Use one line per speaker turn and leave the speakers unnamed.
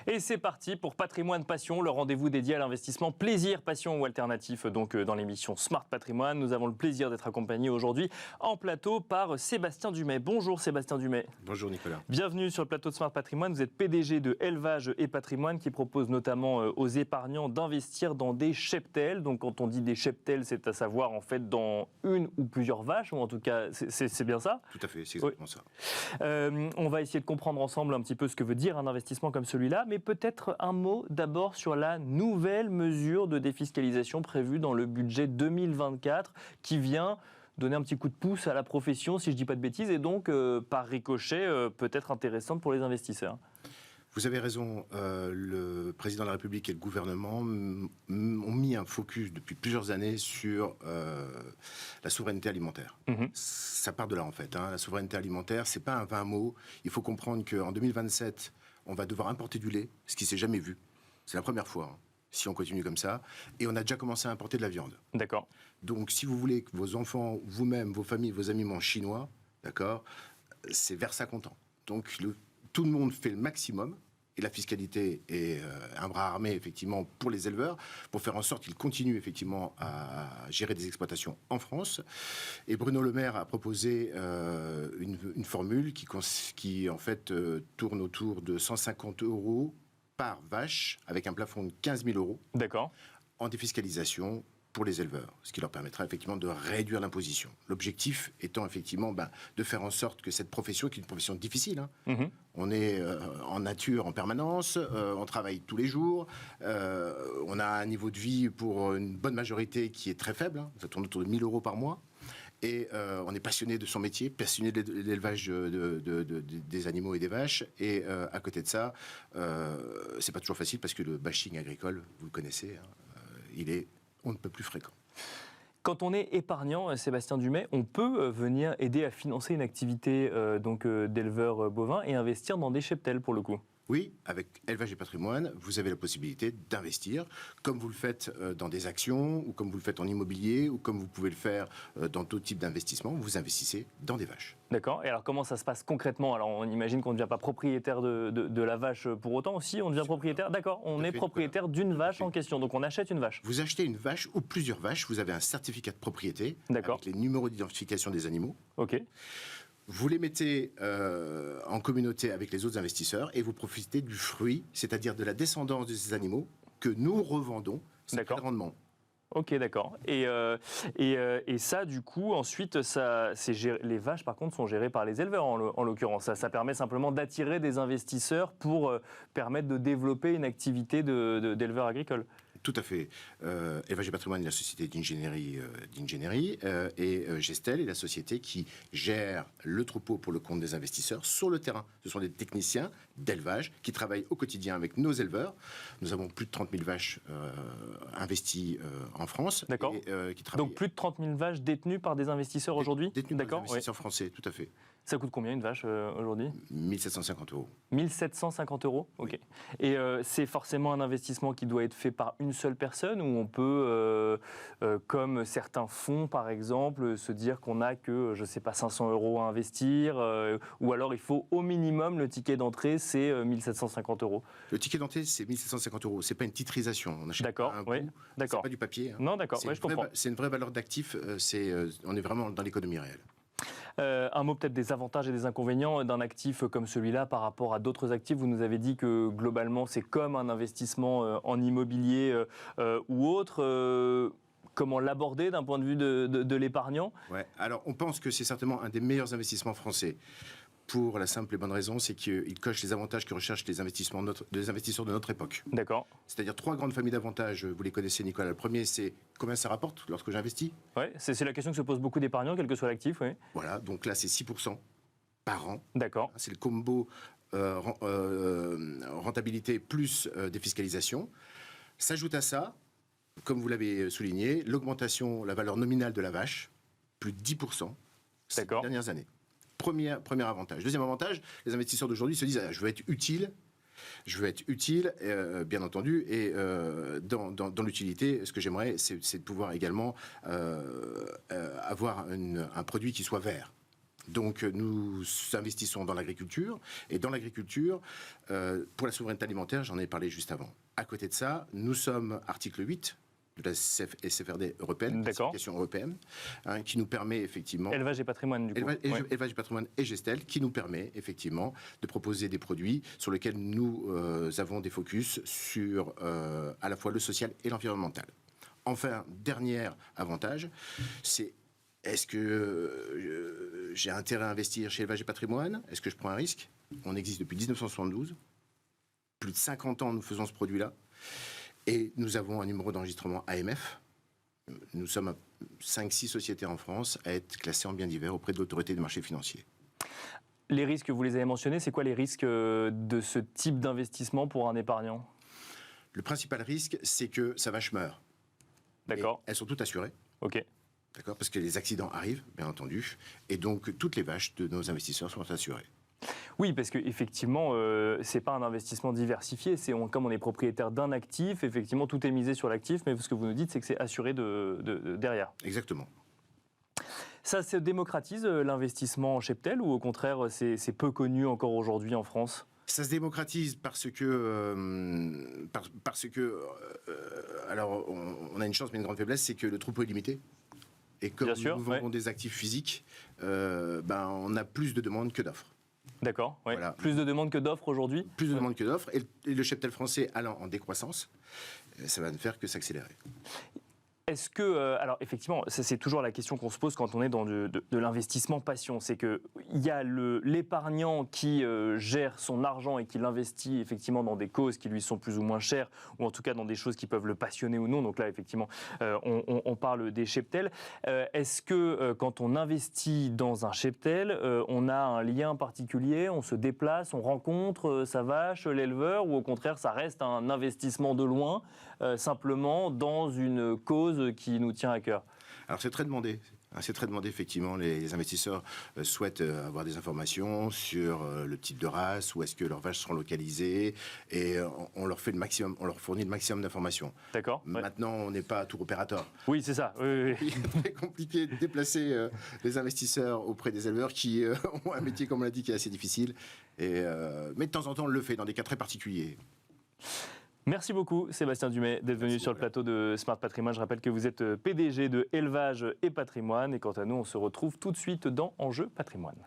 Et c'est parti pour Patrimoine Passion, le rendez-vous dédié à l'investissement plaisir, passion ou alternatif dans l'émission Smart Patrimoine. Nous avons le plaisir d'être accompagnés aujourd'hui en plateau par Sébastien Dumay. Bonjour Sébastien Dumay.
Bonjour Nicolas.
Bienvenue sur le plateau de Smart Patrimoine. Vous êtes PDG de Élevage et Patrimoine qui propose notamment aux épargnants d'investir dans des cheptels. Donc quand on dit des cheptels, c'est à savoir en fait dans une ou plusieurs vaches, ou en tout cas c'est bien ça.
Tout à fait, c'est exactement ça.
On va essayer de comprendre ensemble un petit peu ce que veut dire un investissement comme celui-là, mais peut-être un mot d'abord sur la nouvelle mesure de défiscalisation prévue dans le budget 2024 qui vient donner un petit coup de pouce à la profession, si je ne dis pas de bêtises, et donc par ricochet peut-être intéressante pour les investisseurs.
Vous avez raison, le président de la République et le gouvernement ont mis un focus depuis plusieurs années sur la souveraineté alimentaire. Ça part de là en fait. La souveraineté alimentaire, c'est pas un vain mot. Il faut comprendre qu'en 2027, on va devoir importer du lait, ce qui ne s'est jamais vu. C'est la première fois, si on continue comme ça. Et on a déjà commencé à importer de la viande.
D'accord.
Donc si vous voulez que vos enfants, vous-même, vos familles, vos amis mangent chinois, d'accord, c'est vers ça qu'on tend. Donc tout le monde fait le maximum. Et la fiscalité est un bras armé, effectivement, pour les éleveurs, pour faire en sorte qu'ils continuent, effectivement, à gérer des exploitations en France. Et Bruno Le Maire a proposé une formule qui en fait, tourne autour de 150 € par vache, avec un plafond de 15 000 €.
D'accord.
En défiscalisation pour les éleveurs, ce qui leur permettra effectivement de réduire l'imposition. L'objectif étant effectivement de faire en sorte que cette profession, qui est une profession difficile, on est en nature en permanence, on travaille tous les jours, on a un niveau de vie pour une bonne majorité qui est très faible, ça tourne autour de 1 000 € par mois, et on est passionné de son métier, passionné de l'élevage des animaux et des vaches, et à côté de ça, c'est pas toujours facile parce que le bashing agricole, vous le connaissez, il est on ne peut plus fréquent.
Quand on est épargnant, Sébastien Dumay, on peut venir aider à financer une activité d'éleveur bovin et investir dans des cheptels pour le coup.
Oui, avec Élevage et Patrimoine, vous avez la possibilité d'investir, comme vous le faites dans des actions, ou comme vous le faites en immobilier, ou comme vous pouvez le faire dans d'autres types d'investissements, vous investissez dans des vaches.
D'accord. Et alors comment ça se passe concrètement? Alors on imagine qu'on ne devient pas propriétaire de la vache pour autant aussi, on devient propriétaire. D'accord, on est propriétaire d'une vache en question, donc on achète une vache.
Vous achetez une vache ou plusieurs vaches, vous avez un certificat de propriété avec les numéros d'identification des animaux.
Ok.
Vous les mettez en communauté avec les autres investisseurs et vous profitez du fruit, c'est-à-dire de la descendance de ces animaux que nous revendons. C'est le rendement.
Ok, d'accord. Et ça, du coup, ensuite, les vaches, par contre, sont gérées par les éleveurs, en l'occurrence. Ça permet simplement d'attirer des investisseurs pour permettre de développer une activité d'éleveur agricole.
Tout à fait. Élevage et Patrimoine est la société d'ingénierie et Gestel est la société qui gère le troupeau pour le compte des investisseurs sur le terrain. Ce sont des techniciens d'élevage qui travaillent au quotidien avec nos éleveurs. Nous avons plus de 30 000 vaches investies en France.
D'accord. Donc plus de 30 000 vaches détenues par des investisseurs aujourd'hui?
Détenues par des investisseurs français, tout à fait.
Ça coûte combien une vache aujourd'hui?
1 750 €.
1 750 €. Ok. Oui. Et c'est forcément un investissement qui doit être fait par une seule personne, ou on peut, comme certains fonds par exemple, se dire qu'on n'a que, je ne sais pas, 500 € à investir, ou alors il faut au minimum, le ticket d'entrée, c'est 1 750 €.
Le ticket d'entrée, c'est 1 750 €. Ce n'est pas une titrisation. On achète pas un bout.
D'accord.
C'est pas du papier.
Non, d'accord, je comprends.
C'est une vraie valeur d'actif. On est vraiment dans l'économie réelle.
Un mot peut-être des avantages et des inconvénients d'un actif comme celui-là par rapport à d'autres actifs. Vous nous avez dit que globalement c'est comme un investissement en immobilier ou autre. Comment l'aborder d'un point de vue de l'épargnant?
Ouais. Alors on pense que c'est certainement un des meilleurs investissements français. Pour la simple et bonne raison, c'est qu'il coche les avantages que recherchent les investisseurs de notre époque.
D'accord.
C'est-à-dire 3 grandes familles d'avantages, vous les connaissez Nicolas. Le premier, c'est combien ça rapporte lorsque j'investis.
Oui, c'est la question que se pose beaucoup d'épargnants, quel que soit l'actif. Oui.
Voilà, donc là c'est 6% par an.
D'accord.
C'est le combo rentabilité plus défiscalisation. S'ajoute à ça, comme vous l'avez souligné, l'augmentation, la valeur nominale de la vache, plus de 10% ces dernières années. Premier avantage. Deuxième avantage, les investisseurs d'aujourd'hui se disent je veux être utile, bien entendu, et dans l'utilité, ce que j'aimerais, c'est de pouvoir également avoir un produit qui soit vert. Donc nous investissons dans l'agriculture, et dans l'agriculture, pour la souveraineté alimentaire, j'en ai parlé juste avant. À côté de ça, nous sommes article 8 de la SFRD européenne, la certification européenne, qui nous permet effectivement...
Élevage et patrimoine, du coup.
Élevage et patrimoine et Gestel, qui nous permet effectivement de proposer des produits sur lesquels nous avons des focus sur à la fois le social et l'environnemental. Enfin, dernier avantage, c'est est-ce que j'ai intérêt à investir chez Élevage et Patrimoine? Est-ce que je prends un risque? On existe depuis 1972. Plus de 50 ans, nous faisons ce produit-là. Et nous avons un numéro d'enregistrement AMF. Nous sommes 5-6 sociétés en France à être classées en biens divers auprès de l'autorité des marchés financiers.
Les risques, vous les avez mentionnés, c'est quoi les risques de ce type d'investissement pour un épargnant?
Le principal risque, c'est que sa vache meurt.
D'accord.
Elles sont toutes assurées.
Ok.
D'accord, parce que les accidents arrivent, bien entendu. Et donc, toutes les vaches de nos investisseurs sont assurées.
Oui, parce qu'effectivement, ce n'est pas un investissement diversifié. Comme on est propriétaire d'un actif, effectivement, tout est misé sur l'actif. Mais ce que vous nous dites, c'est que c'est assuré derrière.
Exactement.
Ça se démocratise, l'investissement en cheptel, ou au contraire, c'est peu connu encore aujourd'hui en France?
Ça se démocratise parce que alors, on a une chance, mais une grande faiblesse, c'est que le troupeau est limité. Et comme nous vendons des actifs physiques, on a plus de demandes que d'offres.
D'accord, ouais.
Voilà.
Plus de demandes que d'offres aujourd'hui?
Plus de demandes que d'offres. Et le cheptel français allant en décroissance, ça va ne faire que s'accélérer.
Est-ce que, alors effectivement, c'est toujours la question qu'on se pose quand on est dans de l'investissement passion, c'est qu'il y a l'épargnant qui gère son argent et qui l'investit effectivement dans des causes qui lui sont plus ou moins chères, ou en tout cas dans des choses qui peuvent le passionner ou non. Donc là, effectivement, on parle des cheptels. Est-ce que quand on investit dans un cheptel, on a un lien particulier, on se déplace, on rencontre sa vache, l'éleveur, ou au contraire, ça reste un investissement de loin, simplement dans une cause qui nous tient à cœur?
Alors c'est très demandé. C'est très demandé, effectivement. Les investisseurs souhaitent avoir des informations sur le type de race, où est-ce que leurs vaches seront localisées, et on leur fait le maximum, on leur fournit le maximum d'informations.
D'accord.
Maintenant, on n'est pas tour opérateur.
Oui, c'est ça. Oui.
C'est très compliqué de déplacer les investisseurs auprès des éleveurs qui ont un métier, comme on l'a dit, qui est assez difficile. Mais de temps en temps, on le fait dans des cas très particuliers.
Merci beaucoup Sébastien Dumay d'être venu sur le plateau de Smart Patrimoine. Je rappelle que vous êtes PDG de Élevage et Patrimoine. Et quant à nous, on se retrouve tout de suite dans Enjeu Patrimoine.